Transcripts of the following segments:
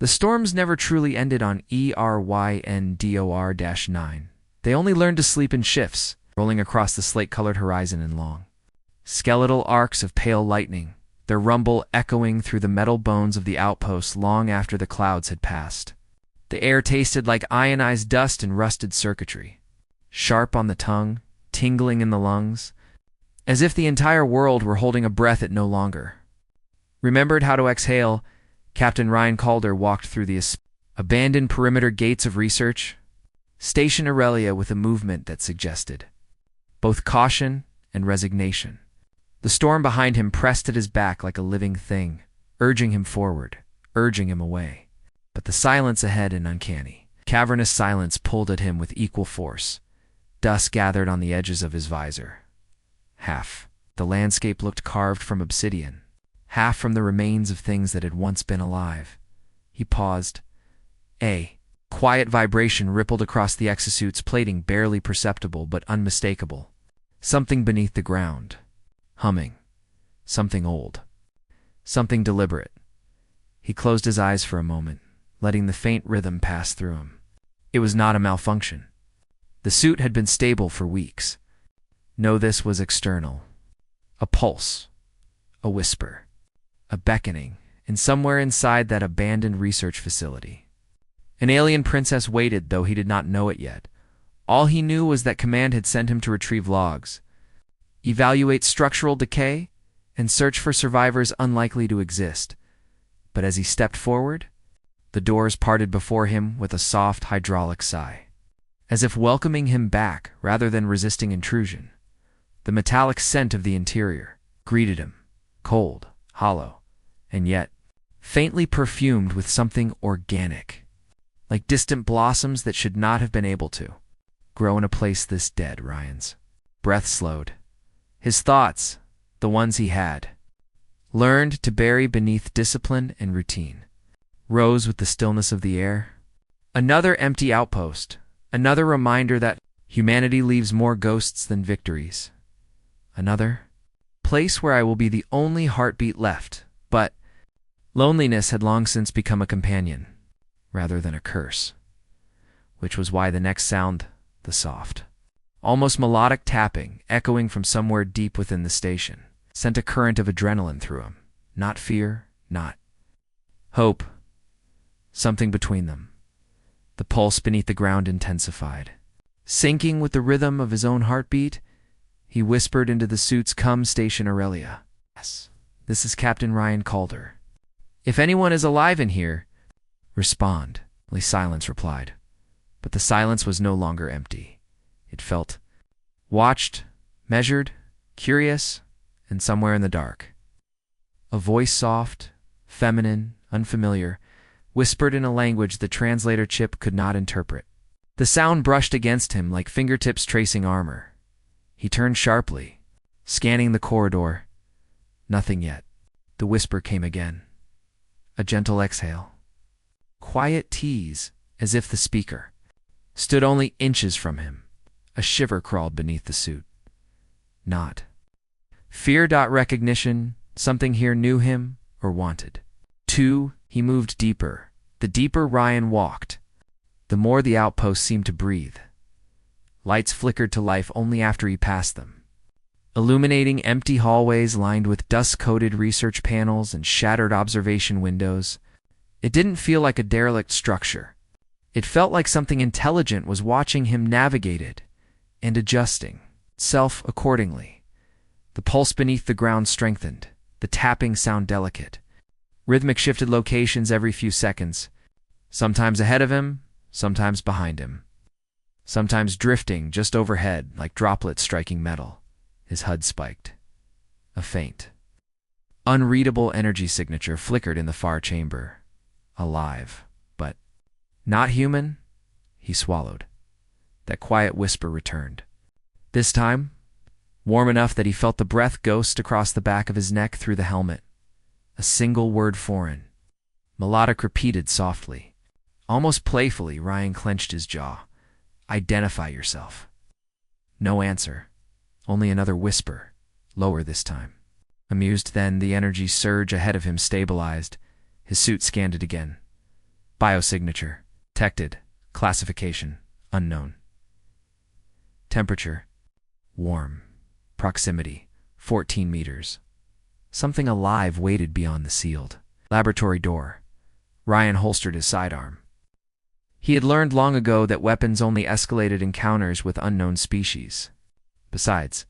The storms never truly ended on ERYNDOR-9. They only learned to sleep in shifts, rolling across the slate-colored horizon in long, skeletal arcs of pale lightning, their rumble echoing through the metal bones of the outpost long after the clouds had passed. The air tasted like ionized dust and rusted circuitry, sharp on the tongue, tingling in the lungs, as if the entire world were holding a breath it no longer remembered how to exhale. Captain Ryan Calder walked through the abandoned perimeter gates of research Station Aurelia with a movement that suggested both caution and resignation. The storm behind him pressed at his back like a living thing, urging him forward, urging him away. But the silence ahead, an uncanny, cavernous silence, pulled at him with equal force. Dust gathered on the edges of his visor. Half the landscape looked carved from obsidian, half from the remains of things that had once been alive. He paused. A quiet vibration rippled across the exosuit's plating, barely perceptible but unmistakable. Something beneath the ground, humming. Something old. Something deliberate. He closed his eyes for a moment, letting the faint rhythm pass through him. It was not a malfunction. The suit had been stable for weeks. No, this was external. A pulse. A whisper. A beckoning, and somewhere inside that abandoned research facility. An alien princess waited, though he did not know it yet. All he knew was that Command had sent him to retrieve logs, evaluate structural decay, and search for survivors unlikely to exist. But as he stepped forward, the doors parted before him with a soft hydraulic sigh, as if welcoming him back rather than resisting intrusion. The metallic scent of the interior greeted him, cold, hollow, and yet faintly perfumed with something organic, like distant blossoms that should not have been able to grow in a place this dead. Ryan's breath slowed. His thoughts, the ones he had learned to bury beneath discipline and routine, rose with the stillness of the air. Another empty outpost, another reminder that humanity leaves more ghosts than victories. Another place where I will be the only heartbeat left. But loneliness had long since become a companion, rather than a curse, which was why the next sound, the soft, almost melodic tapping, echoing from somewhere deep within the station, sent a current of adrenaline through him. Not fear, not hope, something between them. The pulse beneath the ground intensified. Syncing with the rhythm of his own heartbeat, he whispered into the suit's "Come, Station Aurelia." "Yes, this is Captain Ryan Calder. If anyone is alive in here, respond." Silence replied. But the silence was no longer empty. It felt watched, measured, curious, and somewhere in the dark, a voice, soft, feminine, unfamiliar, whispered in a language the translator chip could not interpret. The sound brushed against him like fingertips tracing armor. He turned sharply, scanning the corridor. Nothing yet. The whisper came again. A gentle exhale. Quiet tease, as if the speaker stood only inches from him. A shiver crawled beneath the suit. Not fear. Recognition. Something here knew him or wanted. 2. He moved deeper. The deeper Ryan walked, the more the outpost seemed to breathe. Lights flickered to life only after he passed them, illuminating empty hallways lined with dust-coated research panels and shattered observation windows. It didn't feel like a derelict structure. It felt like something intelligent was watching him navigate it and adjusting itself accordingly. The pulse beneath the ground strengthened, the tapping sound delicate. Rhythmic shifted locations every few seconds, sometimes ahead of him, sometimes behind him, sometimes drifting just overhead like droplets striking metal. His HUD spiked. A faint, unreadable energy signature flickered in the far chamber. Alive, but not human. He swallowed. That quiet whisper returned. This time, warm enough that he felt the breath ghost across the back of his neck through the helmet. A single word foreign. Melodic repeated softly. Almost playfully, Ryan clenched his jaw. Identify yourself. No answer. Only another whisper, lower this time. Amused then, the energy surge ahead of him stabilized. His suit scanned it again. Biosignature. Detected. Classification. Unknown. Temperature. Warm. Proximity. 14 meters. Something alive waited beyond the sealed laboratory door. Ryan holstered his sidearm. He had learned long ago that weapons only escalated encounters with unknown species. Besides,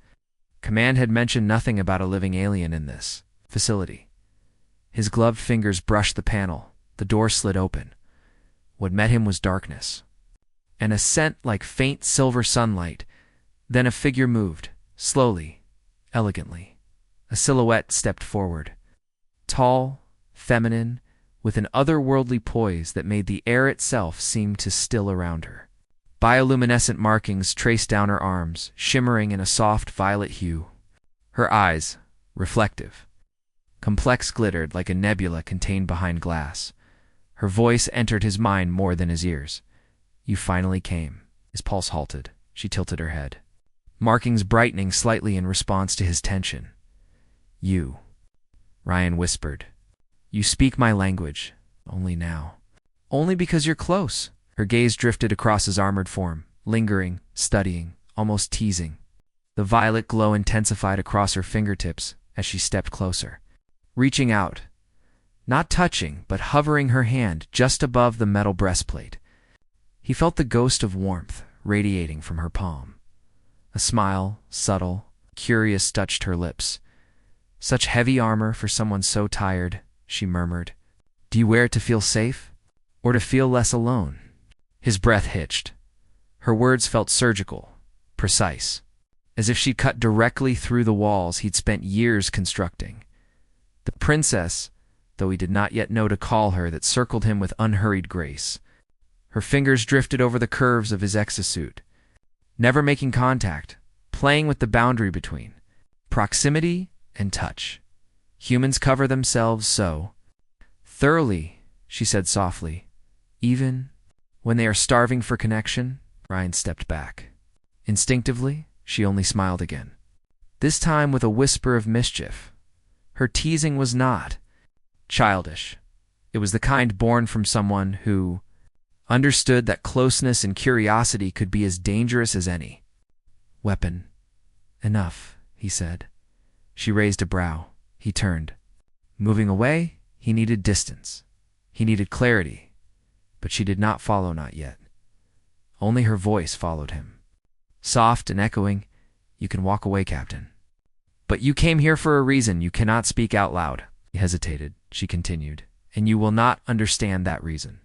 Command had mentioned nothing about a living alien in this facility. His gloved fingers brushed the panel. The door slid open. What met him was darkness, and a scent like faint silver sunlight. Then a figure moved, slowly, elegantly. A silhouette stepped forward. Tall, feminine, with an otherworldly poise that made the air itself seem to still around her. Bioluminescent markings traced down her arms, shimmering in a soft violet hue. Her eyes, reflective, complex, glittered like a nebula contained behind glass. Her voice entered his mind more than his ears. "You finally came." His pulse halted. She tilted her head, markings brightening slightly in response to his tension. "You," Ryan whispered. "You speak my language. Only now. Only because you're close." Her gaze drifted across his armored form, lingering, studying, almost teasing. The violet glow intensified across her fingertips as she stepped closer, reaching out, not touching, but hovering her hand just above the metal breastplate. He felt the ghost of warmth radiating from her palm. A smile, subtle, curious, touched her lips. "Such heavy armor for someone so tired," she murmured. "Do you wear it to feel safe, or to feel less alone?" His breath hitched. Her words felt surgical, precise, as if she'd cut directly through the walls he'd spent years constructing. The princess, though he did not yet know to call her, that circled him with unhurried grace. Her fingers drifted over the curves of his exosuit, never making contact, playing with the boundary between proximity and touch. Humans cover themselves so thoroughly, she said softly, even when they are starving for connection. Ryan stepped back. Instinctively, she only smiled again, this time with a whisper of mischief. Her teasing was not childish. It was the kind born from someone who understood that closeness and curiosity could be as dangerous as any weapon. "Enough," he said. She raised a brow. He turned. Moving away, he needed distance. He needed clarity. But she did not follow, not yet. Only her voice followed him. Soft and echoing, "You can walk away, Captain. But you came here for a reason you cannot speak out loud." He hesitated. She continued, "And you will not understand that reason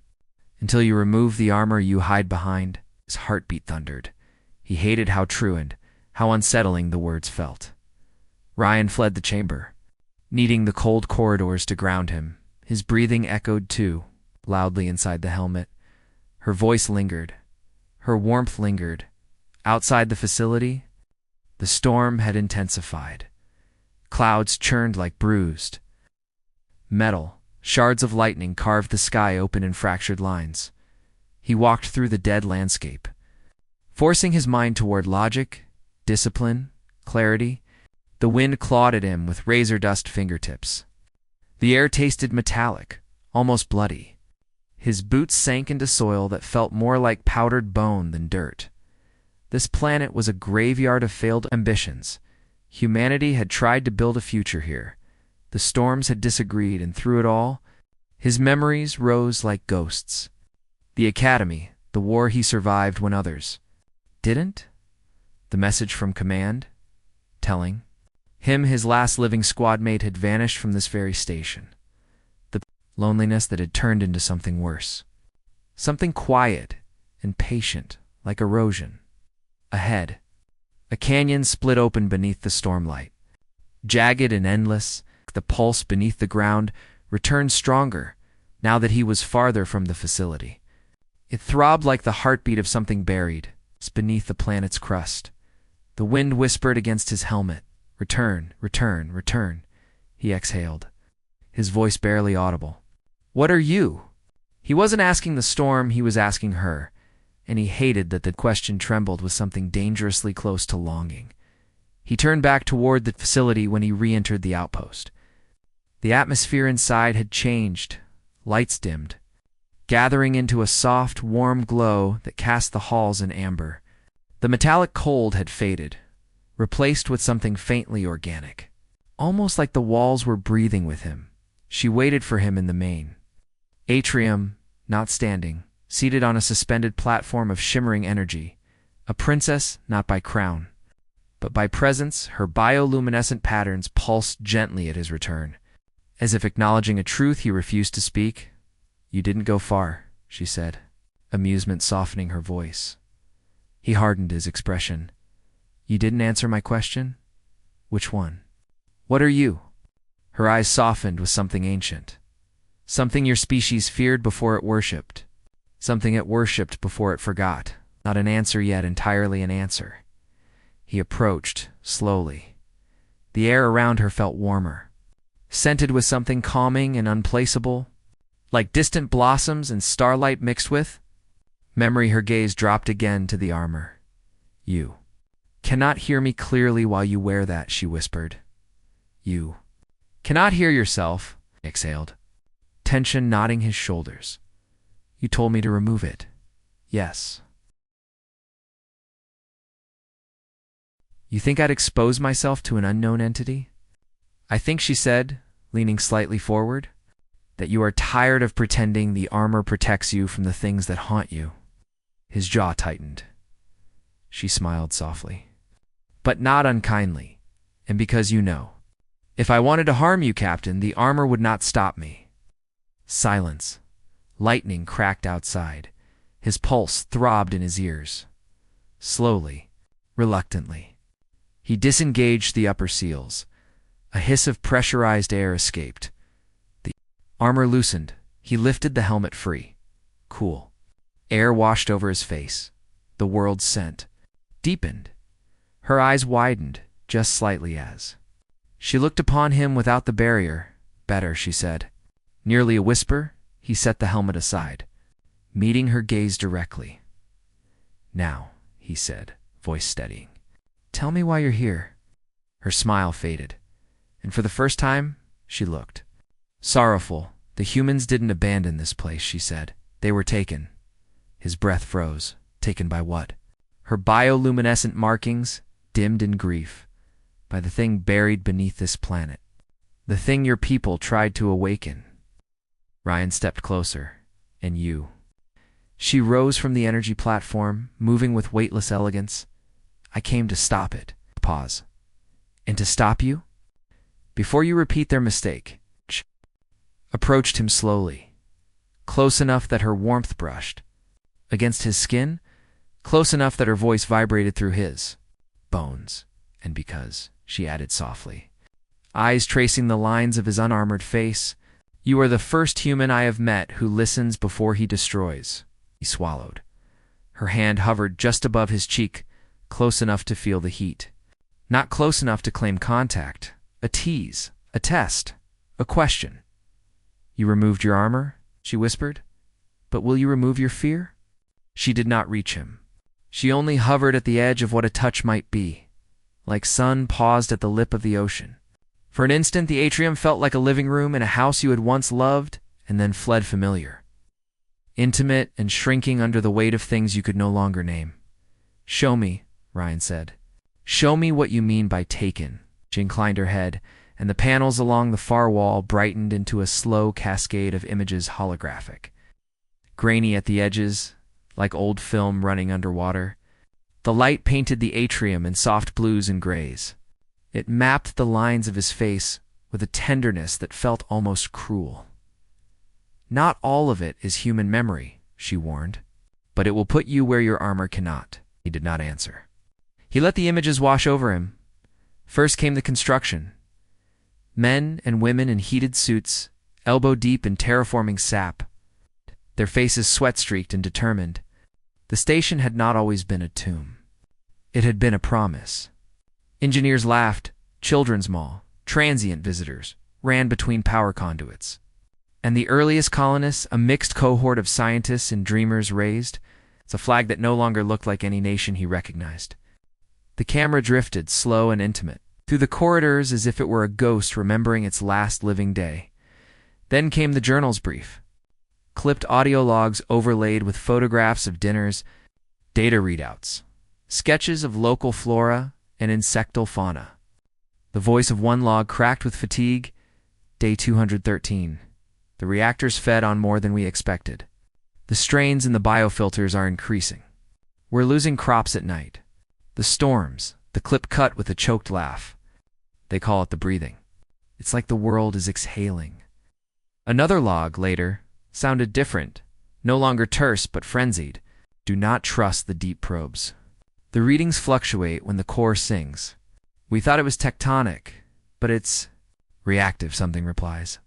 until you remove the armor you hide behind." His heartbeat thundered. He hated how true and how unsettling the words felt. Ryan fled the chamber, needing the cold corridors to ground him. His breathing echoed too, loudly inside the helmet. Her voice lingered. Her warmth lingered. Outside the facility, the storm had intensified. Clouds churned like bruised metal. Shards of lightning carved the sky open in fractured lines. He walked through the dead landscape, forcing his mind toward logic, discipline, clarity. The wind clawed at him with razor-dust fingertips. The air tasted metallic, almost bloody. His boots sank into soil that felt more like powdered bone than dirt. This planet was a graveyard of failed ambitions. Humanity had tried to build a future here. The storms had disagreed, and through it all, his memories rose like ghosts. The academy, the war he survived when others didn't. The message from command, telling him his last living squad mate had vanished from this very station. The loneliness that had turned into something worse. Something quiet and patient, like erosion. Ahead, a canyon split open beneath the stormlight. Jagged and endless, the pulse beneath the ground returned stronger now that he was farther from the facility. It throbbed like the heartbeat of something buried beneath the planet's crust. The wind whispered against his helmet. "Return, return, return," he exhaled, his voice barely audible. "What are you?" He wasn't asking the storm, he was asking her, and he hated that the question trembled with something dangerously close to longing. He turned back toward the facility when he re-entered the outpost. The atmosphere inside had changed. Lights dimmed. gathering into a soft, warm glow that cast the halls in amber. The metallic cold had faded, replaced with something faintly organic. Almost like the walls were breathing with him. She waited for him in the main atrium, not standing, seated on a suspended platform of shimmering energy, a princess not by crown, but by presence. Her bioluminescent patterns pulsed gently at his return, as if acknowledging a truth he refused to speak. "You didn't go far," she said, amusement softening her voice. He hardened his expression. "You didn't answer my question? Which one? What are you?" Her eyes softened with something ancient. Something your species feared before it worshipped. Something it worshipped before it forgot. Not an answer yet entirely an answer. He approached, slowly. The air around her felt warmer, scented with something calming and unplaceable, like distant blossoms and starlight mixed with memory. Her gaze dropped again to the armor. "You cannot hear me clearly while you wear that," she whispered. "You cannot hear yourself," he exhaled, tension knotting his shoulders. "You told me to remove it." "Yes." "You think I'd expose myself to an unknown entity?" "I think," she said, leaning slightly forward, "that you are tired of pretending the armor protects you from the things that haunt you." His jaw tightened. She smiled softly. "But not unkindly, and because you know. If I wanted to harm you, Captain, the armor would not stop me." Silence. Lightning cracked outside. His pulse throbbed in his ears. Slowly, reluctantly, he disengaged the upper seals. A hiss of pressurized air escaped. The armor loosened. He lifted the helmet free. Cool. Air washed over his face. The world's scent deepened. Her eyes widened, just slightly as she looked upon him without the barrier. "Better," she said. Nearly a whisper, he set the helmet aside, meeting her gaze directly. "Now," he said, voice steadying, "tell me why you're here." Her smile faded, and for the first time, she looked sorrowful. "The humans didn't abandon this place," she said. "They were taken." His breath froze. Taken by what? Her bioluminescent markings, dimmed in grief, by the thing buried beneath this planet. The thing your people tried to awaken. Ryan stepped closer. "And you?" She rose from the energy platform, moving with weightless elegance. "I came to stop it." Pause. "And to stop you?" "Before you repeat their mistake." She approached him slowly, close enough that her warmth brushed against his skin, close enough that her voice vibrated through his bones. "And because," she added softly, eyes tracing the lines of his unarmored face, "you are the first human I have met who listens before he destroys." He swallowed. Her hand hovered just above his cheek, close enough to feel the heat. Not close enough to claim contact. A tease, a test, a question. "You removed your armor?" she whispered. "But will you remove your fear?" She did not reach him. She only hovered at the edge of what a touch might be, like sun paused at the lip of the ocean. For an instant, the atrium felt like a living room in a house you had once loved and then fled familiar. Intimate and shrinking under the weight of things you could no longer name. "Show me," Ryan said. "Show me what you mean by taken." She inclined her head, and the panels along the far wall brightened into a slow cascade of images, holographic. Grainy at the edges, like old film running underwater. The light painted the atrium in soft blues and grays. It mapped the lines of his face with a tenderness that felt almost cruel. "Not all of it is human memory," she warned, "but it will put you where your armor cannot." He did not answer. He let the images wash over him. First came the construction. Men and women in heated suits, elbow-deep in terraforming sap, their faces sweat-streaked and determined. The station had not always been a tomb. It had been a promise. Engineers laughed, children's mall, transient visitors, ran between power conduits. And the earliest colonists, a mixed cohort of scientists and dreamers, raised. It's a flag that no longer looked like any nation he recognized. The camera drifted, slow and intimate, through the corridors as if it were a ghost remembering its last living day. Then came the journal's brief. clipped audio logs overlaid with photographs of dinners, data readouts, sketches of local flora and insectal fauna. The voice of one log cracked with fatigue. Day 213. The reactor's fed on more than we expected. The strains in the biofilters are increasing. We're losing crops at night. The storms, the clip cut with a choked laugh. They call it the breathing. It's like the world is exhaling. Another log, later, sounded different, no longer terse but frenzied. Do not trust the deep probes. The readings fluctuate when the core sings. We thought it was tectonic, but it's reactive, something replies.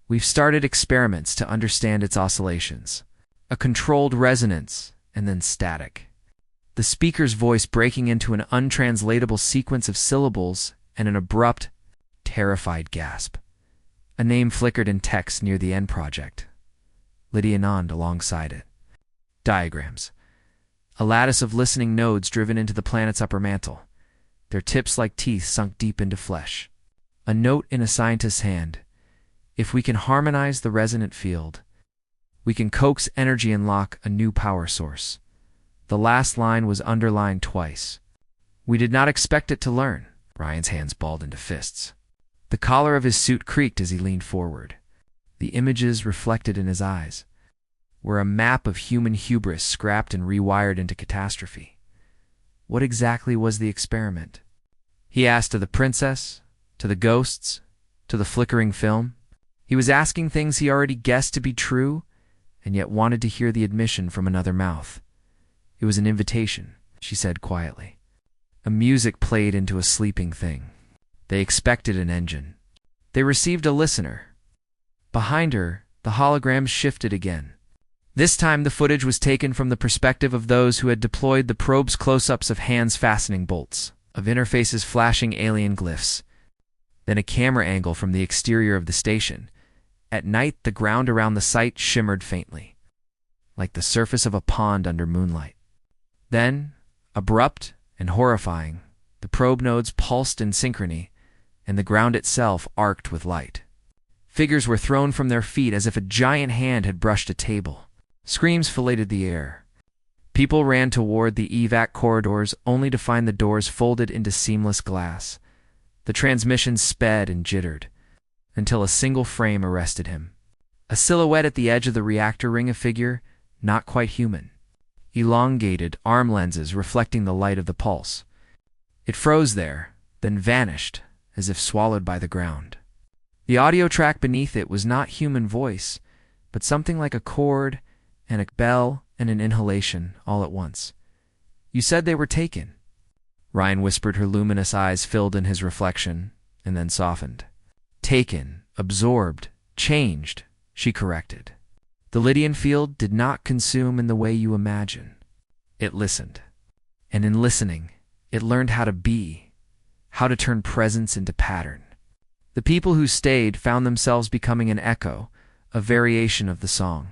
We've started experiments to understand its oscillations. A controlled resonance, and then static. The speaker's voice breaking into an untranslatable sequence of syllables and an abrupt, terrified gasp. A name flickered in text near the end project. Lydia nodded alongside it. Diagrams. A lattice of listening nodes driven into the planet's upper mantle, their tips like teeth sunk deep into flesh. A note in a scientist's hand. If we can harmonize the resonant field, we can coax energy and lock a new power source. The last line was underlined twice. We did not expect it to learn. Ryan's hands balled into fists. The collar of his suit creaked as he leaned forward. The images reflected in his eyes were a map of human hubris scrapped and rewired into catastrophe. What exactly was the experiment? He asked to the princess, to the ghosts, to the flickering film. He was asking things he already guessed to be true, and yet wanted to hear the admission from another mouth. It was an invitation, she said quietly. A music played into a sleeping thing. They expected an engine. They received a listener. Behind her, the holograms shifted again. This time the footage was taken from the perspective of those who had deployed the probe's close-ups of hands fastening bolts, of interfaces flashing alien glyphs, then a camera angle from the exterior of the station. At night, the ground around the site shimmered faintly, like the surface of a pond under moonlight. Then, abrupt and horrifying, the probe nodes pulsed in synchrony, and the ground itself arced with light. Figures were thrown from their feet as if a giant hand had brushed a table. Screams filleted the air. People ran toward the evac corridors only to find the doors folded into seamless glass. The transmission sped and jittered, until a single frame arrested him. A silhouette at the edge of the reactor ring, a figure not quite human. Elongated arm lenses reflecting the light of the pulse. It froze there, then vanished, as if swallowed by the ground. The audio track beneath it was not human voice, but something like a chord and a bell and an inhalation all at once. You said they were taken. Ryan whispered, her luminous eyes filled in his reflection, and then softened. Taken, absorbed, changed, she corrected. The Lydian field did not consume in the way you imagine. It listened. And in listening, it learned how to be, how to turn presence into pattern. The people who stayed found themselves becoming an echo, a variation of the song.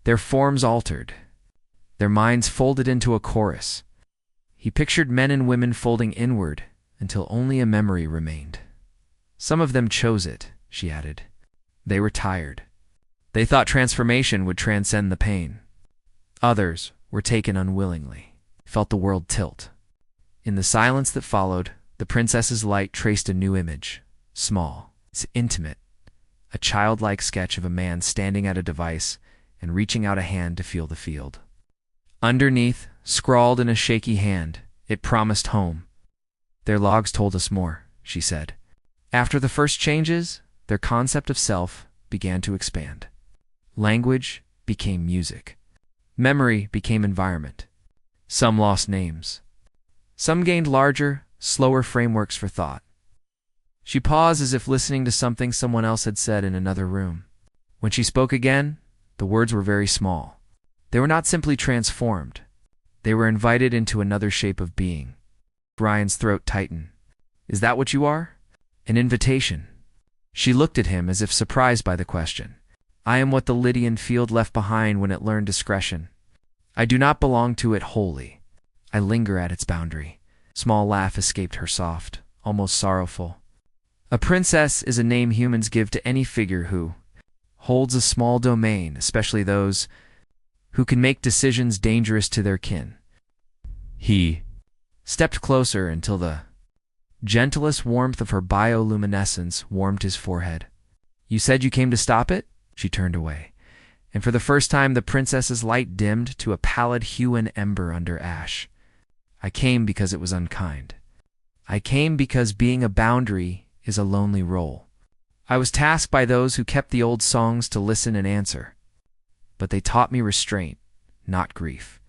Their forms altered. Their minds folded into a chorus. He pictured men and women folding inward until only a memory remained. Some of them chose it, she added. They were tired. They thought transformation would transcend the pain. Others were taken unwillingly, felt the world tilt. In the silence that followed, the princess's light traced a new image, small, intimate, a childlike sketch of a man standing at a device and reaching out a hand to feel the field. Underneath, scrawled in a shaky hand, it promised home. Their logs told us more, she said. After the first changes, their concept of self began to expand. Language became music. Memory became environment. Some lost names. Some gained larger, slower frameworks for thought. She paused as if listening to something someone else had said in another room. When she spoke again, the words were very small. They were not simply transformed. They were invited into another shape of being. Ryan's throat tightened. Is that what you are? An invitation. She looked at him as if surprised by the question. I am what the Lydian field left behind when it learned discretion. I do not belong to it wholly. I linger at its boundary. Small laugh escaped her, soft, almost sorrowful. A princess is a name humans give to any figure who, holds a small domain, especially those who can make decisions dangerous to their kin. He stepped closer until the gentlest warmth of her bioluminescence warmed his forehead. "You said you came to stop it?" She turned away, and for the first time the princess's light dimmed to a pallid hue and ember under ash. "I came because it was unkind. I came because being a boundary is a lonely role. I was tasked by those who kept the old songs to listen and answer. But they taught me restraint, not grief.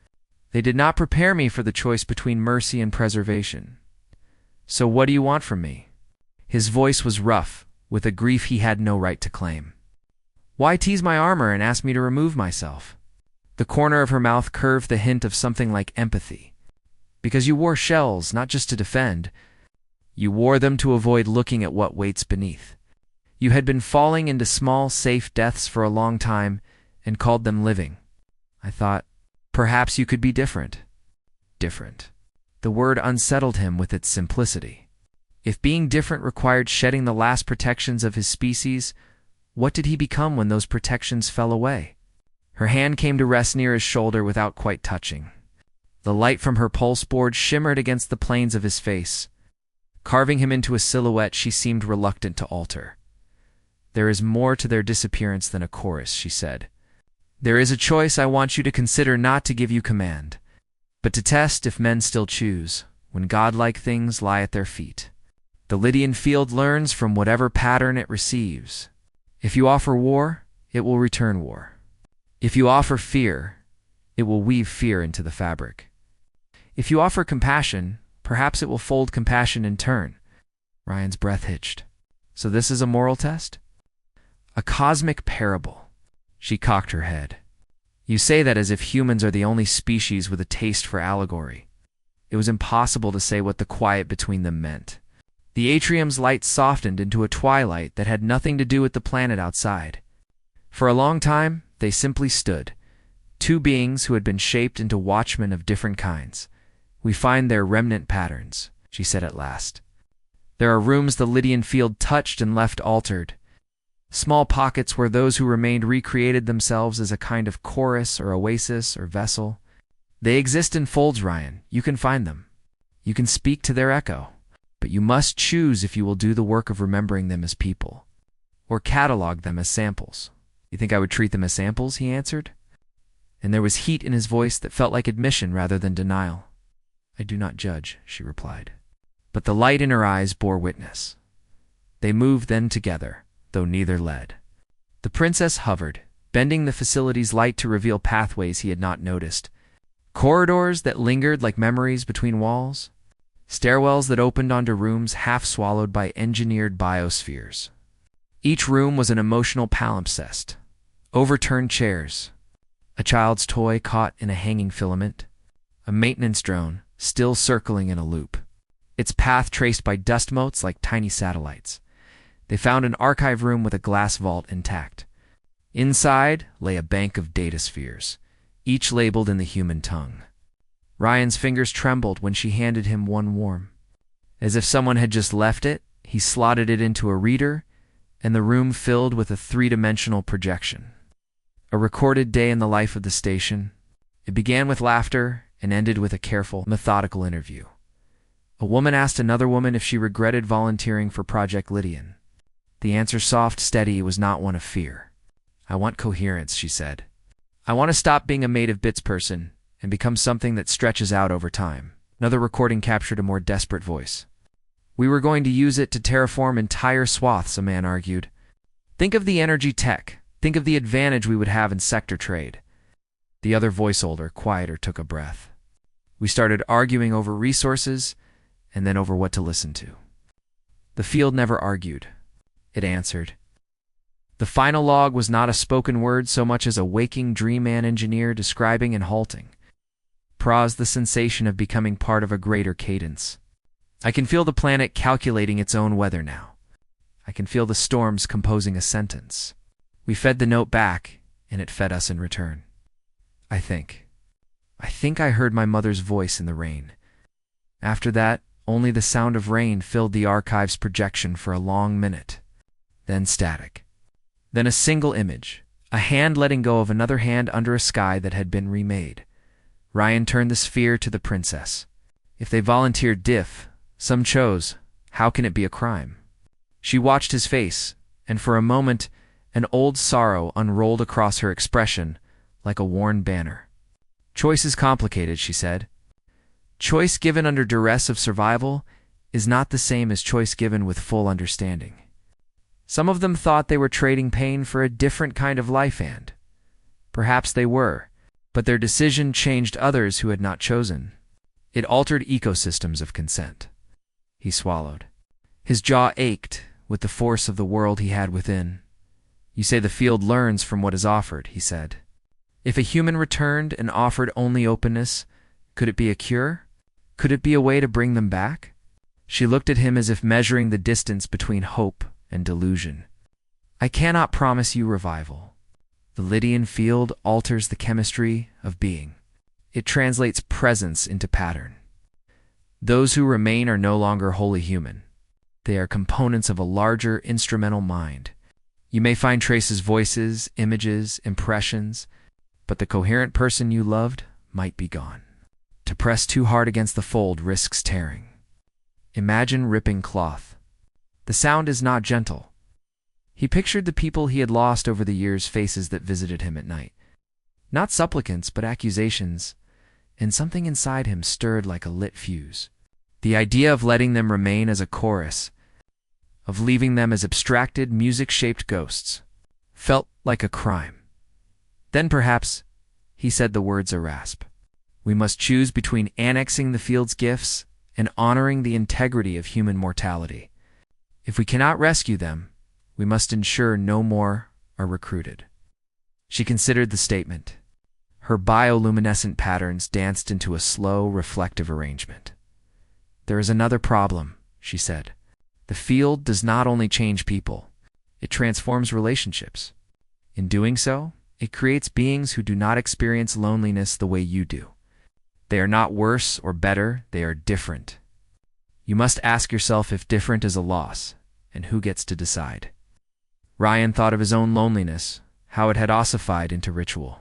They did not prepare me for the choice between mercy and preservation. So what do you want from me?" His voice was rough, with a grief he had no right to claim. "Why tease my armor and ask me to remove myself?" The corner of her mouth curved the hint of something like empathy. "Because you wore shells, not just to defend. You wore them to avoid looking at what waits beneath. You had been falling into small, safe deaths for a long time and called them living. I thought, perhaps you could be different." Different. The word unsettled him with its simplicity. If being different required shedding the last protections of his species, what did he become when those protections fell away? Her hand came to rest near his shoulder without quite touching. The light from her pulse board shimmered against the planes of his face. Carving him into a silhouette she seemed reluctant to alter. "There is more to their disappearance than a chorus," she said. "There is a choice I want you to consider, not to give you command, but to test if men still choose, when godlike things lie at their feet. The Lydian field learns from whatever pattern it receives. If you offer war, it will return war. If you offer fear, it will weave fear into the fabric. If you offer compassion, perhaps it will fold compassion in turn." Ryan's breath hitched. "So this is a moral test?" "A cosmic parable." She cocked her head. "You say that as if humans are the only species with a taste for allegory." It was impossible to say what the quiet between them meant. The atrium's light softened into a twilight that had nothing to do with the planet outside. For a long time, they simply stood, two beings who had been shaped into watchmen of different kinds. "We find their remnant patterns," she said at last. "There are rooms the Lydian field touched and left altered. Small pockets where those who remained recreated themselves as a kind of chorus or oasis or vessel. They exist in folds, Ryan. You can find them. You can speak to their echo. But you must choose if you will do the work of remembering them as people, or catalog them as samples." "You think I would treat them as samples?" he answered. And there was heat in his voice that felt like admission rather than denial. "I do not judge," she replied. But the light in her eyes bore witness. They moved then together, though neither led. The princess hovered, bending the facility's light to reveal pathways he had not noticed. Corridors that lingered like memories between walls. Stairwells that opened onto rooms half swallowed by engineered biospheres. Each room was an emotional palimpsest. Overturned chairs. A child's toy caught in a hanging filament. A maintenance drone, still circling in a loop. Its path traced by dust motes like tiny satellites. They found an archive room with a glass vault intact. Inside lay a bank of data spheres, each labeled in the human tongue. Ryan's fingers trembled when she handed him one warm. As if someone had just left it, he slotted it into a reader, and the room filled with a three-dimensional projection. A recorded day in the life of the station. It began with laughter and ended with a careful, methodical interview. A woman asked another woman if she regretted volunteering for Project Lydian. The answer, soft, steady, was not one of fear. "I want coherence," she said. "I want to stop being a made-of-bits person and become something that stretches out over time." Another recording captured a more desperate voice. "We were going to use it to terraform entire swaths," a man argued. "Think of the energy tech. Think of the advantage we would have in sector trade." The other voice, older, quieter, took a breath. "We started arguing over resources and then over what to listen to." The field never argued. It answered. The final log was not a spoken word so much as a waking dream man engineer describing and halting. Pause the sensation of becoming part of a greater cadence. "I can feel the planet calculating its own weather now. I can feel the storms composing a sentence. We fed the note back, and it fed us in return. I think I heard my mother's voice in the rain. After that, only the sound of rain filled the archive's projection for a long minute. Then static. Then a single image, a hand letting go of another hand under a sky that had been remade. Ryan turned the sphere to the princess. If they volunteered diff, some chose. How can it be a crime? She watched his face, and for a moment, an old sorrow unrolled across her expression like a worn banner. Choice is complicated, she said. Choice given under duress of survival is not the same as choice given with full understanding. Some of them thought they were trading pain for a different kind of life, and perhaps they were, but their decision changed others who had not chosen. It altered ecosystems of consent. He swallowed. His jaw ached with the force of the world he had within. You say the field learns from what is offered, he said. If a human returned and offered only openness, could it be a cure? Could it be a way to bring them back? She looked at him as if measuring the distance between hope and delusion. I cannot promise you revival. The Lydian field alters the chemistry of being. It translates presence into pattern. Those who remain are no longer wholly human. They are components of a larger instrumental mind. You may find traces, voices, images, impressions, but the coherent person you loved might be gone. To press too hard against the fold risks tearing. Imagine ripping cloth. The sound is not gentle. He pictured the people he had lost over the years, faces that visited him at night. Not supplicants, but accusations, and something inside him stirred like a lit fuse. The idea of letting them remain as a chorus, of leaving them as abstracted, music-shaped ghosts, felt like a crime. Then perhaps, he said the words a rasp. We must choose between annexing the field's gifts and honoring the integrity of human mortality. If we cannot rescue them, we must ensure no more are recruited. She considered the statement. Her bioluminescent patterns danced into a slow, reflective arrangement. There is another problem, she said. The field does not only change people, it transforms relationships. In doing so, it creates beings who do not experience loneliness the way you do. They are not worse or better, they are different. You must ask yourself if different is a loss, and who gets to decide. Ryan thought of his own loneliness, how it had ossified into ritual.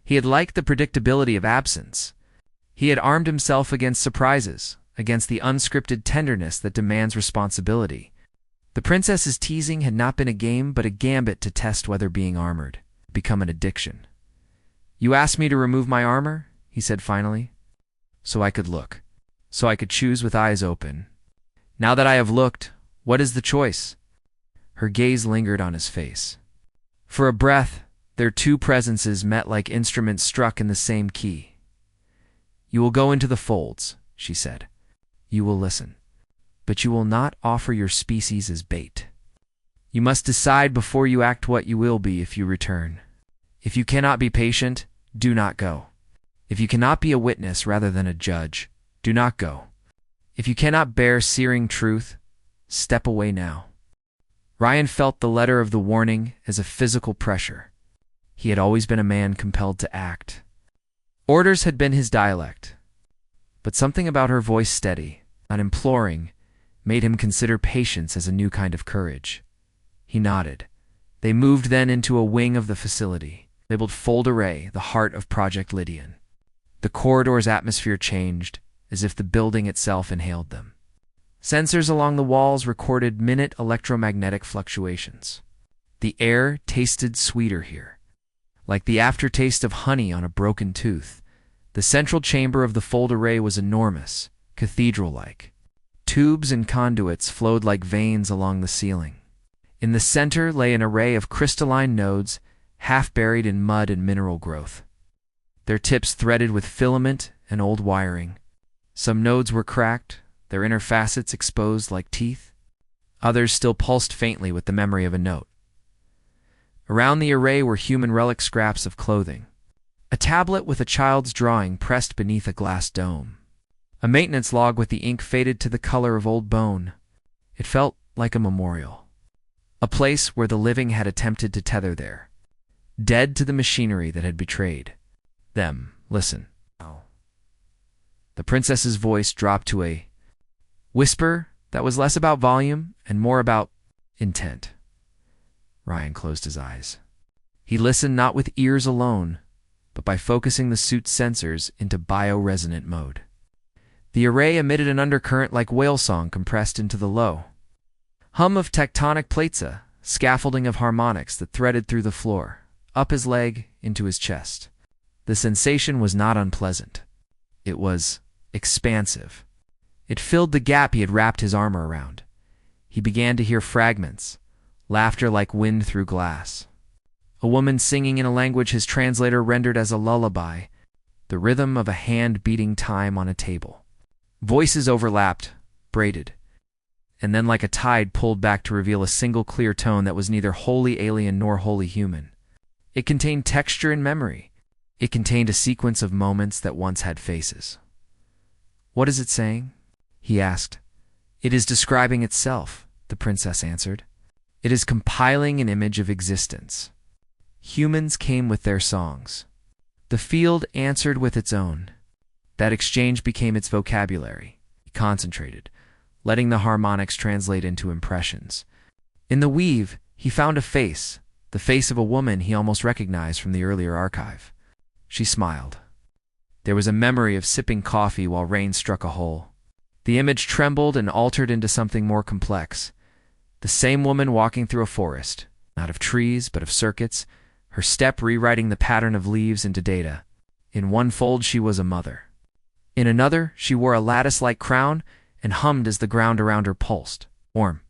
He had liked the predictability of absence. He had armed himself against surprises, against the unscripted tenderness that demands responsibility. The princess's teasing had not been a game, but a gambit to test whether being armored had become an addiction. You asked me to remove my armor, he said finally, so I could look, so I could choose with eyes open. Now that I have looked, what is the choice? Her gaze lingered on his face. For a breath, their two presences met like instruments struck in the same key. You will go into the folds, she said. You will listen, but you will not offer your species as bait. You must decide before you act what you will be if you return. If you cannot be patient, do not go. If you cannot be a witness rather than a judge, do not go. If you cannot bear searing truth, step away now. Ryan felt the letter of the warning as a physical pressure. He had always been a man compelled to act. Orders had been his dialect, but something about her voice, steady, not imploring, made him consider patience as a new kind of courage. He nodded. They moved then into a wing of the facility, labeled Fold Array, the heart of Project Lydian. The corridor's atmosphere changed, as if the building itself inhaled them. Sensors along the walls recorded minute electromagnetic fluctuations. The air tasted sweeter here, like the aftertaste of honey on a broken tooth. The central chamber of the Fold Array was enormous, cathedral-like. Tubes and conduits flowed like veins along the ceiling. In the center lay an array of crystalline nodes, half buried in mud and mineral growth. Their tips threaded with filament and old wiring. Some nodes were cracked, their inner facets exposed like teeth. Others still pulsed faintly with the memory of a note. Around the array were human relic scraps of clothing. A tablet with a child's drawing pressed beneath a glass dome. A maintenance log with the ink faded to the color of old bone. It felt like a memorial. A place where the living had attempted to tether there. Dead to the machinery that had betrayed them. Listen. The princess's voice dropped to a whisper that was less about volume and more about intent. Ryan closed his eyes. He listened not with ears alone, but by focusing the suit's sensors into bioresonant mode. The array emitted an undercurrent like whale song compressed into the low hum of tectonic plates, a scaffolding of harmonics that threaded through the floor, up his leg, into his chest. The sensation was not unpleasant. It was expansive. It filled the gap he had wrapped his armor around. He began to hear fragments, laughter like wind through glass. A woman singing in a language his translator rendered as a lullaby, the rhythm of a hand beating time on a table. Voices overlapped, braided, and then like a tide pulled back to reveal a single clear tone that was neither wholly alien nor wholly human. It contained texture and memory. It contained a sequence of moments that once had faces. "What is it saying?" he asked. "It is describing itself," the princess answered. "It is compiling an image of existence. Humans came with their songs. The field answered with its own. That exchange became its vocabulary." He concentrated, letting the harmonics translate into impressions. In the weave, he found a face, the face of a woman he almost recognized from the earlier archive. She smiled. There was a memory of sipping coffee while rain struck a hole. The image trembled and altered into something more complex. The same woman walking through a forest, not of trees but of circuits, her step rewriting the pattern of leaves into data. In one fold she was a mother. In another she wore a lattice-like crown and hummed as the ground around her pulsed, warm.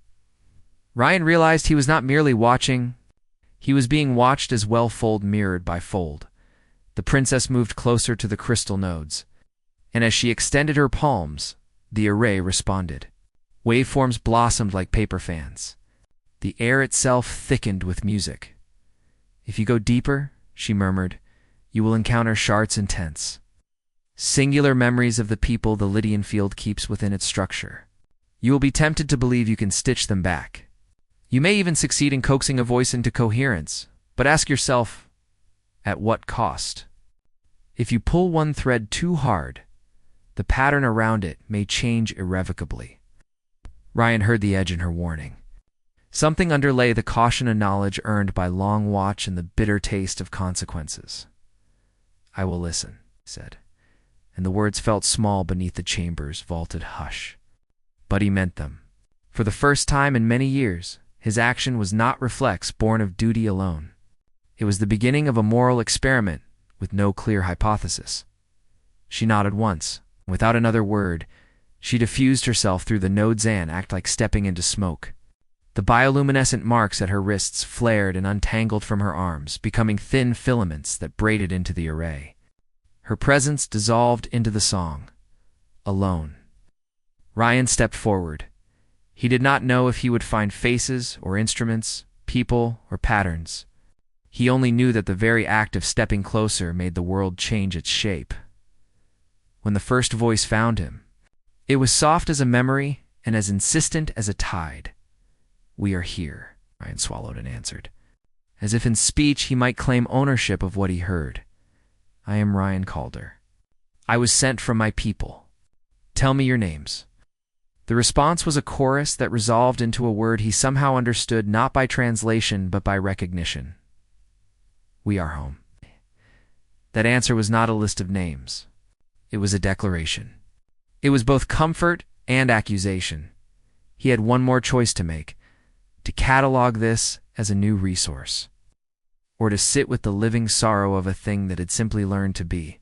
Ryan realized he was not merely watching, he was being watched as well, fold mirrored by fold. The princess moved closer to the crystal nodes, and as she extended her palms, the array responded. Waveforms blossomed like paper fans. The air itself thickened with music. "If you go deeper," she murmured, "you will encounter shards intense. Singular memories of the people the Lydian field keeps within its structure. You will be tempted to believe you can stitch them back. You may even succeed in coaxing a voice into coherence, but ask yourself, at what cost? If you pull one thread too hard, the pattern around it may change irrevocably." Ryan heard the edge in her warning. Something underlay the caution and knowledge earned by long watch and the bitter taste of consequences. "I will listen," he said, and the words felt small beneath the chamber's vaulted hush. But he meant them. For the first time in many years, his action was not reflex born of duty alone. It was the beginning of a moral experiment with no clear hypothesis. She nodded once. Without another word, she diffused herself through the nodes and acted like stepping into smoke. The bioluminescent marks at her wrists flared and untangled from her arms, becoming thin filaments that braided into the array. Her presence dissolved into the song, alone. Ryan stepped forward. He did not know if he would find faces or instruments, people or patterns. He only knew that the very act of stepping closer made the world change its shape. When the first voice found him, it was soft as a memory and as insistent as a tide. "We are here," Ryan swallowed and answered, as if in speech he might claim ownership of what he heard. "I am Ryan Calder. I was sent from my people. Tell me your names." The response was a chorus that resolved into a word he somehow understood not by translation but by recognition. "We are home." That answer was not a list of names. It was a declaration. It was both comfort and accusation. He had one more choice to make: to catalog this as a new resource, or to sit with the living sorrow of a thing that had simply learned to be.